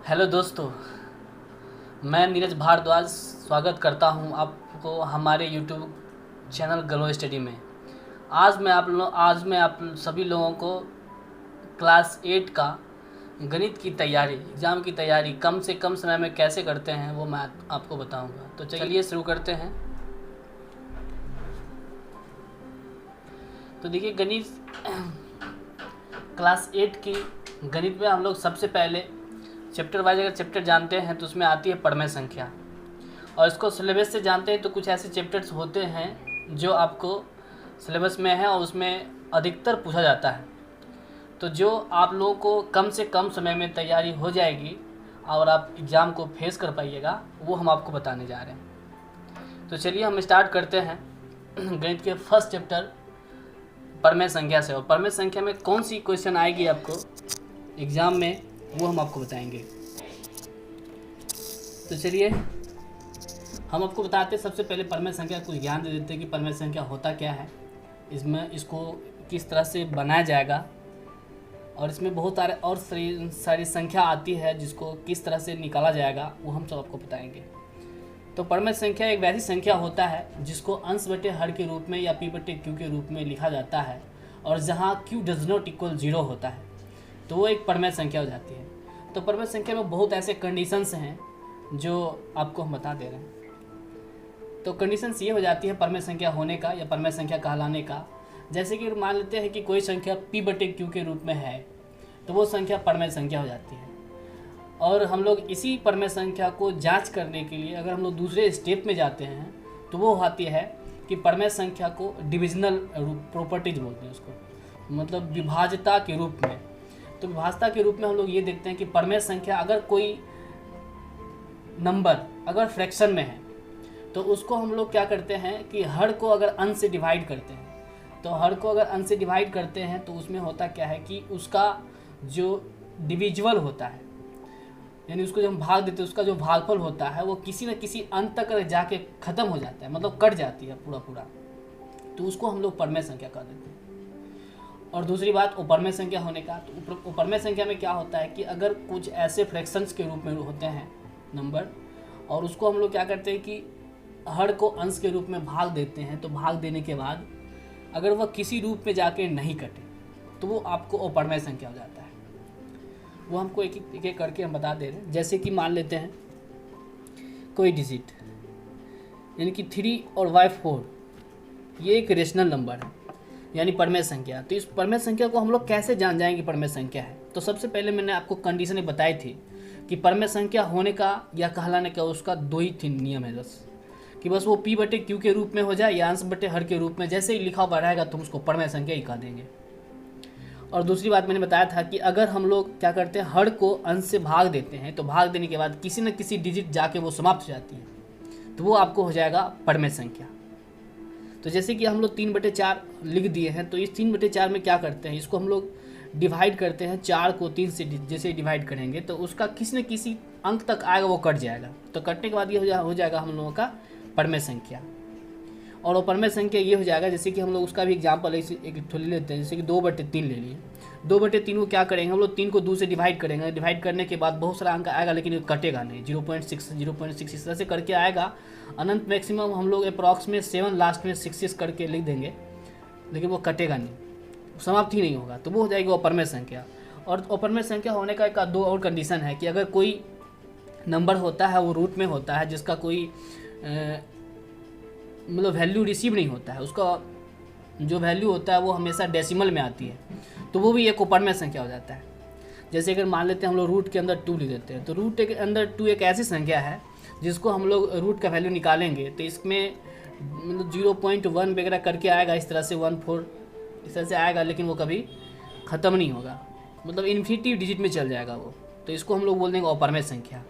Hello दोस्तों, मैं नीरज भारद्वाज स्वागत करता हूं आपको हमारे यूट्यूब चैनल ग्लो स्टडी में। आज मैं आप सभी लोगों को क्लास 8 का गणित की तैयारी, एग्ज़ाम की तैयारी कम से कम समय में कैसे करते हैं वो मैं आपको बताऊंगा। तो चलिए शुरू करते हैं। तो देखिए, गणित क्लास 8 की गणित में हम लोग सबसे पहले चैप्टर वाइज अगर चैप्टर जानते हैं तो उसमें आती है परमेय संख्या, और इसको सिलेबस से जानते हैं तो कुछ ऐसे चैप्टर्स होते हैं जो आपको सिलेबस में है और उसमें अधिकतर पूछा जाता है। तो जो आप लोगों को कम से कम समय में तैयारी हो जाएगी और आप एग्ज़ाम को फेस कर पाइएगा, वो हम आपको बताने जा रहे हैं। तो चलिए हम स्टार्ट करते हैं गणित के फर्स्ट चैप्टर परमेय संख्या से। और परमेय संख्या में कौन सी क्वेश्चन आएगी आपको एग्ज़ाम में, वो हम आपको बताएंगे। तो चलिए हम आपको बताते हैं। सबसे पहले परमेय संख्या को ज्ञान दे देते हैं कि परमेय संख्या होता क्या है, इसको किस तरह से बनाया जाएगा, और इसमें बहुत सारी संख्या आती है जिसको किस तरह से निकाला जाएगा, वो हम सब आपको बताएंगे। तो परमेय संख्या एक वैसी संख्या होता है जिसको अंश बटे हर के रूप में या पी बटे क्यू के रूप में लिखा जाता है, और जहाँ क्यू डज नॉट इक्वल 0 होता है तो वो एक परमेय संख्या हो जाती है। तो परमेय संख्या में बहुत ऐसे कंडीशंस हैं जो आपको हम बता दे रहे हैं। तो कंडीशंस ये हो जाती है परमेय संख्या होने का या परमेय संख्या कहलाने का। जैसे कि मान लेते हैं कि कोई संख्या पी बटे क्यू के रूप में है तो वो संख्या परमेय संख्या हो जाती है। और हम लोग इसी परमेय संख्या को जांच करने के लिए अगर हम लोग दूसरे स्टेप में जाते हैं तो वो आती है कि परमेय संख्या को डिविजनल प्रॉपर्टीज बोलते हैं उसको, मतलब विभाज्यता के रूप में। तो विभाज्यता के रूप में हम लोग ये देखते हैं कि परमेय संख्या अगर कोई नंबर अगर फ्रैक्शन में है तो उसको हम लोग क्या करते हैं कि हर को अगर अंश से डिवाइड करते हैं। तो हर को अगर अंश से डिवाइड करते हैं तो उसमें होता क्या है कि उसका जो डिविजिबल होता है, यानी उसको जब हम भाग देते हैं, उसका जो भागफल होता है वो किसी न किसी अंत तक जाके ख़त्म हो जाता है, मतलब कट जाती है पूरा। तो उसको हम लोग परमेय संख्या कह देते हैं। और दूसरी बात अपरमेय संख्या होने का, तो अपरमेय संख्या में क्या होता है कि अगर कुछ ऐसे फ्रैक्शंस के रूप में होते हैं नंबर, और उसको हम लोग क्या करते हैं कि हर को अंश के रूप में भाग देते हैं, तो भाग देने के बाद अगर वह किसी रूप में जाके नहीं कटे तो वो आपको अपरमेय संख्या हो जाता है। वो हमको एक एक करके हम बता दे रहे हैं। जैसे कि मान लेते हैं कोई डिजिट, यानी कि 3 और y4 ये एक रेशनल नंबर है, यानी परमेय संख्या। तो इस परमेय संख्या को हम लोग कैसे जान जाएंगे परमेय संख्या है। तो सबसे पहले मैंने आपको कंडीशन बताई थी कि परमेय संख्या होने का या कहलाने का उसका 2 ही 3 नियम है बस, कि बस वो पी बटे क्यू के रूप में हो जाए या अंश बटे हर के रूप में। जैसे ही लिखा हुआ रहेगा तो हम उसको परमेय संख्या ही कह देंगे। और दूसरी बात मैंने बताया था कि अगर हम लोग क्या करते हैं, हर को अंश से भाग देते हैं, तो भाग देने के बाद किसी न किसी डिजिट जाके वो समाप्त हो जाती है, तो वो आपको हो जाएगा परमेय संख्या। तो जैसे कि हम लोग 3/4 लिख दिए हैं, तो इस 3/4 में क्या करते हैं, इसको हम लोग डिवाइड करते हैं। 4 को 3 से जैसे डिवाइड करेंगे तो उसका किसी न किसी अंक तक आएगा, वो कट जाएगा। तो कटने के बाद ये हो जाएगा हम लोगों का परमेय संख्या। और वो परमेय संख्या ये हो जाएगा, जैसे कि हम लोग उसका भी एग्जाम्पल एक ले लेते हैं। जैसे कि 2/3 ले लिए। 2/3 को क्या करेंगे हम लोग, 3 को 2 से डिवाइड करेंगे। डिवाइड करने के बाद बहुत सारा अंक आएगा, लेकिन ये कटेगा नहीं। 0.6 इस तरह से करके आएगा अनंत। मैक्सिमम हम लोग अप्रॉक्स में 7 लास्ट में 6 करके लिख देंगे, लेकिन वो कटेगा नहीं, समाप्त ही नहीं होगा। तो वो हो जाएगी अपरमेय संख्या। और अपरमेय संख्या होने का एक 2 और कंडीशन है कि अगर कोई नंबर होता है वो रूट में होता है, जिसका कोई मतलब वैल्यू रिसीव नहीं होता है, उसका जो वैल्यू होता है वो हमेशा डेसिमल में आती है, तो वो भी एक अपरमेय संख्या हो जाता है। जैसे अगर मान लेते हैं हम लोग रूट के अंदर 2 लिख देते हैं, तो रूट के अंदर 2 एक ऐसी संख्या है जिसको हम लोग रूट का वैल्यू निकालेंगे तो इसमें मतलब 0.1 वगैरह करके आएगा, इस तरह से 1 4 इस तरह से आएगा, लेकिन वो कभी ख़त्म नहीं होगा, मतलब इन्फिनिटी डिजिट में चल जाएगा वो। तो इसको हम लोग बोल देंगे अपरमेय संख्या।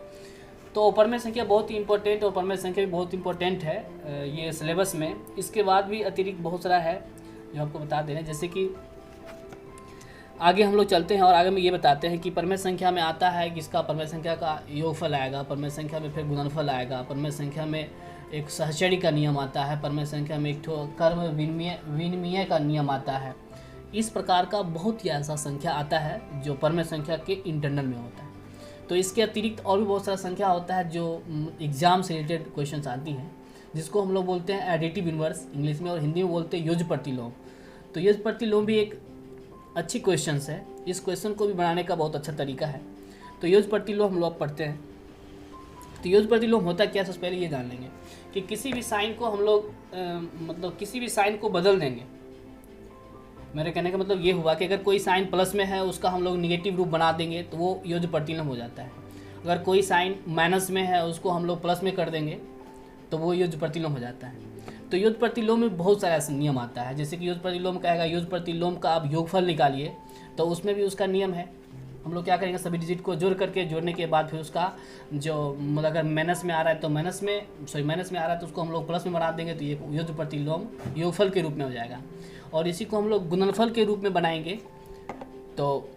तो अपरमेय संख्या बहुत ही इंपॉर्टेंट, और अपरमेय संख्या भी बहुत इंपॉर्टेंट है ये सिलेबस में। इसके बाद भी अतिरिक्त बहुत सारा है जो आपको बता दे रहे हैं। जैसे कि आगे हम लोग चलते हैं और आगे में ये बताते हैं कि परमेय संख्या में आता है कि इसका परमेय संख्या का योगफल आएगा, परमेय संख्या में फिर गुणनफल आएगा, परमेय संख्या में एक सहचर्य का नियम आता है, परमेय संख्या में एक कर्म विनिमय का नियम आता है। इस प्रकार का बहुत ही ऐसा संख्या आता है जो परमेय संख्या के इंटरनल में होता है। तो इसके अतिरिक्त और भी बहुत सारा संख्या होता है जो एग्ज़ाम से रिलेटेड क्वेश्चन आती हैं, जिसको हम लोग बोलते हैं एडिटिव इन्वर्स इंग्लिश में, और हिंदी में बोलते हैं योज्य प्रतिलोम। तो योज्य प्रतिलोम भी एक अच्छी क्वेश्चन है, इस क्वेश्चन को भी बनाने का बहुत अच्छा तरीका है। तो योज्य प्रतिलोम हम लोग पढ़ते हैं। तो योज्य प्रतिलोम होता क्या है, सबसे पहले ये जान लेंगे कि किसी भी साइन को हम लोग मतलब किसी भी साइन को बदल देंगे। मेरे कहने का मतलब ये हुआ कि अगर कोई साइन प्लस में है उसका हम लोग निगेटिव रूप बना देंगे तो वो योज्य प्रतिलोम हो जाता है। अगर कोई साइन माइनस में है उसको हम लोग प्लस में कर देंगे तो वो योज्य प्रतिलोम हो जाता है। तो योज्य प्रतिलोम में बहुत सारा ऐसा नियम आता है, जैसे कि योज्य प्रतिलोम कहेगा योज्य प्रतिलोम का आप योगफल निकालिए, तो उसमें भी उसका नियम है। हम लोग क्या करेंगे, सभी डिजिट को जोड़ने के बाद फिर उसका जो मतलब अगर माइनस में आ रहा है तो माइनस में आ रहा है तो उसको हम लोग प्लस में बना देंगे, तो ये योज्य प्रतिलोम योगफल के रूप में हो जाएगा। और इसी को हम लोग गुणनफल के रूप में बनाएंगे। तो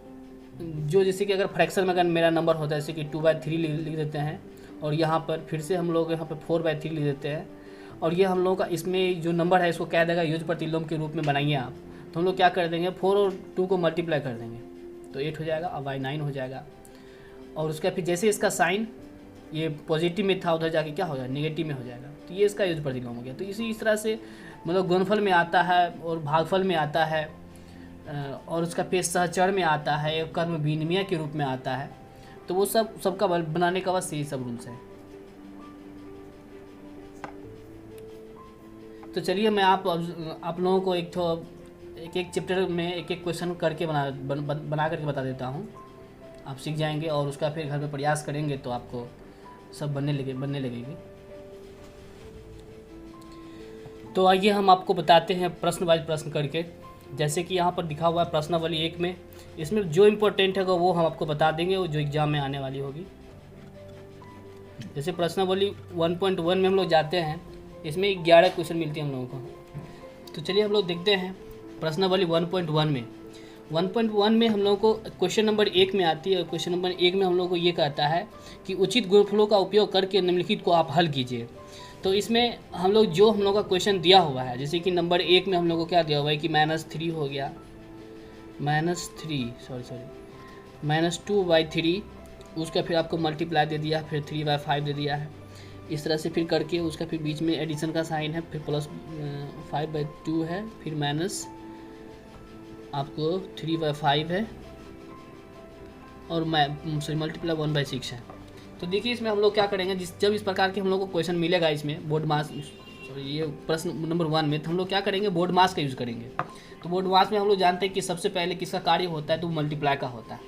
जो जैसे कि अगर फ्रैक्शन में अगर मेरा नंबर होता है जैसे कि 2/3 लिख देते हैं, और यहाँ पर फिर से हम लोग यहाँ पर 4/3 लिख देते हैं, और ये हम लोगों का इसमें जो नंबर है इसको कह देगा योज्य प्रतिलोम के रूप में बनाइए आप। तो हम लोग क्या कर देंगे, 4 और 2 को मल्टीप्लाई कर देंगे तो 8 हो जाएगा, और y 9 हो जाएगा। और उसका फिर जैसे इसका साइन ये पॉजिटिव में था उधर जाके क्या हो जाएगा, नेगेटिव में हो जाएगा, तो ये इसका योज्य प्रतिलोम हो गया। तो इस तरह से मतलब गुणनफल में आता है और भागफल में आता है, और उसका फिर सहचर में आता है, कर्म विनिमय के रूप में आता है। तो वो सबका बनाने का बस यही सब रूल्स है। तो चलिए मैं आप लोगों को एक चैप्टर में एक क्वेश्चन करके बना करके बता देता हूँ, आप सीख जाएंगे और उसका फिर घर में प्रयास करेंगे तो आपको सब बनने लगेगी। तो आइए हम आपको बताते हैं प्रश्न वाइज प्रश्न करके। जैसे कि यहाँ पर लिखा हुआ है प्रश्नावली 1 में, इसमें जो इम्पोर्टेंट होगा वो हम आपको बता देंगे, वो जो एग्जाम में आने वाली होगी। जैसे प्रश्नावली 1.1 में हम लोग जाते हैं, इसमें 11 क्वेश्चन मिलती है हम लोगों को। तो चलिए हम लोग देखते हैं प्रश्नावली 1.1 में। 1.1 में हम लोगों को क्वेश्चन नंबर 1 में आती है, और क्वेश्चन नंबर 1 में हम लोगों को ये कहता है कि उचित गुणनफलों का उपयोग करके निम्नलिखित को आप हल कीजिए। तो इसमें हम लोग का क्वेश्चन दिया हुआ है, जैसे कि नंबर 1 में हम लोग को क्या दिया हुआ है कि -3 हो गया, -2/3, उसका फिर आपको मल्टीप्लाई दे दिया, फिर 3/5 दे दिया है। इस तरह से फिर करके उसका फिर बीच में एडिशन का साइन है, फिर प्लस 5/2 है, फिर माइनस आपको 3/5 है, और मल्टीप्लाई 1/6 है। तो देखिए इसमें हम लोग क्या करेंगे, जब इस प्रकार के हम लोग को क्वेश्चन मिलेगा इसमें बोर्ड मास, ये प्रश्न नंबर 1 में, तो हम लोग क्या करेंगे, बोर्ड मास का यूज़ करेंगे। तो बोर्ड मास में हम लोग जानते हैं कि सबसे पहले किसका कार्य होता है, तो मल्टीप्लाई का होता है।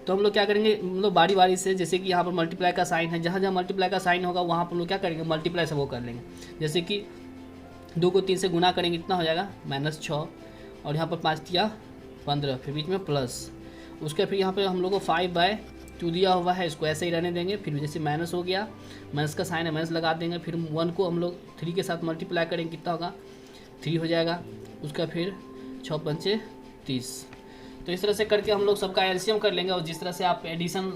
तो हम लोग क्या करेंगे, मतलब बारी बारी से, जैसे कि यहाँ पर मल्टीप्लाई का साइन है, जहाँ जहाँ मल्टीप्लाई का साइन होगा वहाँ पर हम लोग क्या करेंगे, मल्टीप्लाई से वो कर लेंगे। जैसे कि 2 को 3 से गुना करेंगे, कितना हो जाएगा, -6, और यहाँ पर 5 या 15, फिर बीच में प्लस, उसके फिर यहाँ पर हम लोग को 5/2 दिया हुआ है, इसको ऐसे ही रहने देंगे। फिर जैसे माइनस हो गया, माइनस का साइन है, माइनस लगा देंगे, फिर 1 को हम लोग 3 के साथ मल्टीप्लाई करेंगे, कितना होगा, 3 हो जाएगा। उसका फिर 6×5 = 30। तो इस तरह से करके हम लोग सबका एलसीएम कर लेंगे, और जिस तरह से आप एडिशन,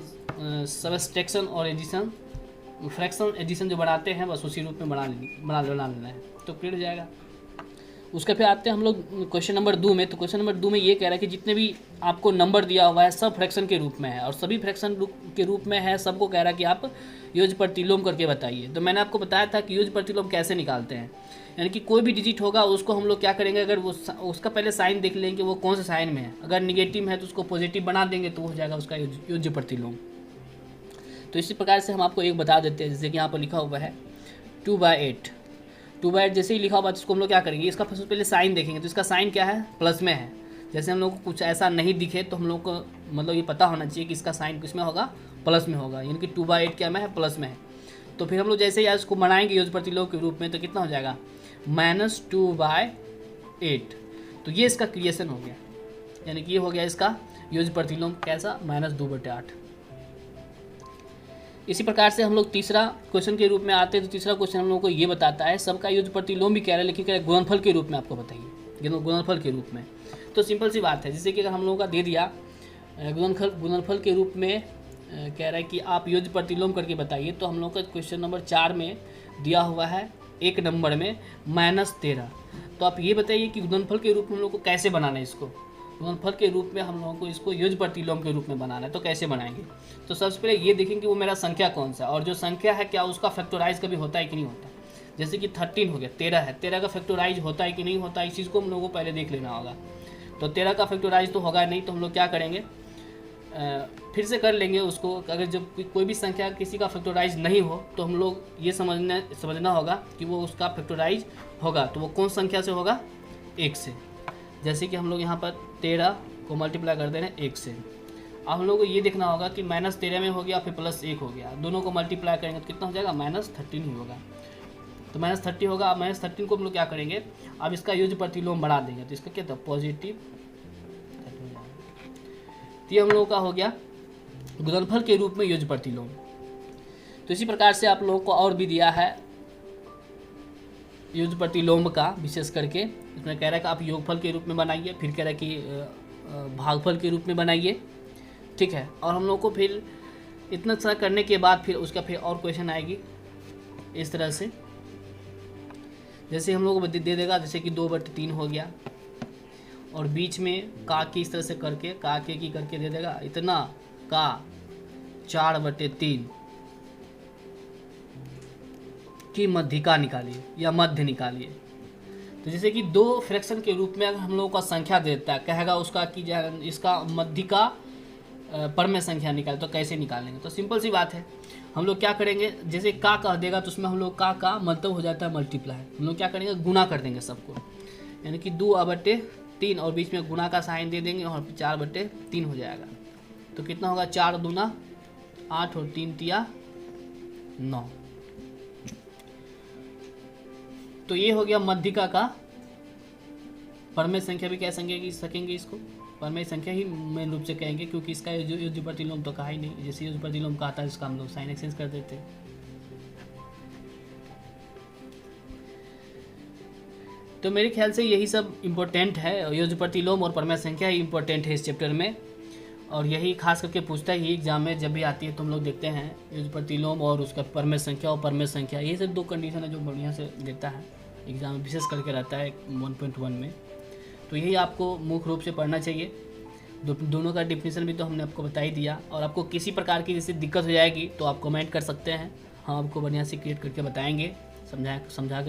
सब्ट्रैक्शन और एडिशन, फ्रैक्शन एडिशन जो बनाते हैं बस उसी रूप में बना लेना है, तो क्लियर हो जाएगा। उसके फिर आते हैं हम लोग क्वेश्चन नंबर 2 में। तो क्वेश्चन नंबर 2 में ये कह रहा है कि जितने भी आपको नंबर दिया हुआ है सब फ्रैक्शन के रूप में है, और सभी फ्रैक्शन के रूप में है, सबको कह रहा है कि आप योज्य प्रतिलोम करके बताइए। तो मैंने आपको बताया था कि योज्य प्रतिलोम कैसे निकालते हैं, यानी कि कोई भी डिजिट होगा उसको हम लोग क्या करेंगे, अगर वो उसका पहले साइन देख लेंगे वो कौन से साइन में है, अगर निगेटिव है तो उसको पॉजिटिव बना देंगे तो हो जाएगा उसका योज्य प्रतिलोम। तो इसी प्रकार से हम आपको एक बता देते हैं, जैसे कि यहाँ पर लिखा हुआ है 2/8। 2/8 जैसे ही लिखा हुआ तो इसको हम लोग क्या करेंगे, इसका सबसे पहले साइन देखेंगे, तो इसका साइन क्या है, प्लस में है। जैसे हम लोग को कुछ ऐसा नहीं दिखे तो हम लोग को मतलब ये पता होना चाहिए कि इसका साइन किस में होगा, प्लस में होगा, यानी कि 2/8 क्या में है, प्लस में है। तो फिर हम लोग जैसे ही इसको बनाएंगे योज्य प्रतिलोम के रूप में, तो कितना हो जाएगा, -2/8। तो ये इसका क्रिएशन हो गया, यानी कि ये हो गया इसका योज्य प्रतिलोम, कैसा, -2/8। इसी प्रकार से हम लोग तीसरा क्वेश्चन के रूप में आते हैं। तो तीसरा क्वेश्चन हम लोग को ये बताता है, सबका योज्य प्रतिलोम भी कह रहा है, लेकिन कह रहा है गुणनफल के रूप में आपको बताइए, गुणनफल के रूप में। तो सिंपल सी बात है, जैसे कि अगर हम लोगों का दे दिया गुणनफल के रूप में कह रहा है कि आप योज्य प्रतिलोम करके बताइए, तो हम लोग का क्वेश्चन नंबर 4 में दिया हुआ है 1 नंबर में -13। तो आप ये बताइए कि गुणनफल के रूप में हम लोग को कैसे बनाना है इसको। गुणनफल के रूप में हम लोगों को इसको युज प्रतिलोम के रूप में बनाना है। तो कैसे बनाएंगे? तो सबसे पहले ये देखेंगे कि वो मेरा संख्या कौन सा है, और जो संख्या है क्या उसका फैक्टराइज कभी होता है कि नहीं होता। जैसे कि 13 हो गया, 13 है, 13 का फैक्टराइज होता है कि नहीं होता, इस चीज़ को हम लोगों को पहले देख लेना होगा। तो 13 का फैक्टराइज तो होगा नहीं, तो हम लोग क्या करेंगे, फिर से कर लेंगे उसको। अगर जब कोई भी संख्या किसी का फैक्टराइज नहीं हो तो हम लोग ये समझना होगा कि वो उसका फैक्टराइज होगा, तो वो कौन संख्या से होगा, 1 से। जैसे कि हम लोग यहाँ पर 13 को मल्टीप्लाई कर दे रहे हैं 1 से। अब हम लोग को ये देखना होगा कि -13 में हो गया फिर +1 हो गया, दोनों को मल्टीप्लाई करेंगे तो कितना हो जाएगा, -13 ही होगा। तो -30 होगा। अब -13 को हम लोग क्या करेंगे, अब इसका युज प्रतिलोम बढ़ा देंगे, तो इसका क्या था, पॉजिटिव। तो ये हम लोगों का हो गया गुणनफल के रूप में युज प्रतिलोम। तो इसी प्रकार से आप लोगों को और भी दिया है युज प्रतिलोम का, विशेष करके इसमें कह रहा है कि आप योगफल के रूप में बनाइए, फिर कह रहा है कि भागफल के रूप में बनाइए, ठीक है। और हम लोग को फिर इतना सारा करने के बाद फिर उसका फिर और क्वेश्चन आएगी इस तरह से, जैसे हम लोग को दे देगा, जैसे कि 2/3 हो गया, और बीच में का की इस तरह से करके का के की करके दे देगा इतना का 4/3 की मध्यिका निकालिए या मध्य निकालिए। तो जैसे कि 2 फ्रैक्शन के रूप में अगर हम लोगों का संख्या देता है, कहेगा उसका कि इसका मध्यिका परमेय संख्या निकाले, तो कैसे निकालेंगे? तो सिंपल सी बात है, हम लोग क्या करेंगे, जैसे का कह देगा तो उसमें हम लोग का मतलब हो जाता है मल्टीप्लाई, हम लोग क्या करेंगे, गुना कर देंगे सबको, यानी कि 2/3 और बीच में गुना का साइन दे देंगे और 4/3 हो जाएगा। तो कितना होगा, 4 दूना 8 और 3 तिया 9। तो ये हो गया मध्यिका का परमेय संख्या भी कह सकेंगे इसको, परमेय संख्या ही मेन रूप से कहेंगे, क्योंकि इसका युज प्रतिलोम तो कहा ही नहीं। जैसे युज प्रतिलोम का आता है इसका हम लोग साइन एक्सचेंज कर देते हैं। तो मेरे ख्याल से यही सब इम्पोर्टेंट है, युज प्रतिलोम और परमेय संख्या ही इम्पोर्टेंट है इस चैप्टर में, और यही खास करके पूछता है, ये एग्जाम में जब भी आती है तो हम लोग देखते हैं युज प्रतिलोम और उसका परमेय संख्या और परमेय संख्या, ये सब 2 कंडीशन है जो बढ़िया से देता है एग्जाम में, विशेष करके रहता है 1.1 में। तो यही आपको मुख्य रूप से पढ़ना चाहिए। दोनों का डिफिनीशन भी तो हमने आपको बता ही दिया, और आपको किसी प्रकार की जैसे दिक्कत हो जाएगी तो आप कमेंट कर सकते हैं, हम आपको बढ़िया से क्रिएट करके बताएंगे, समझा के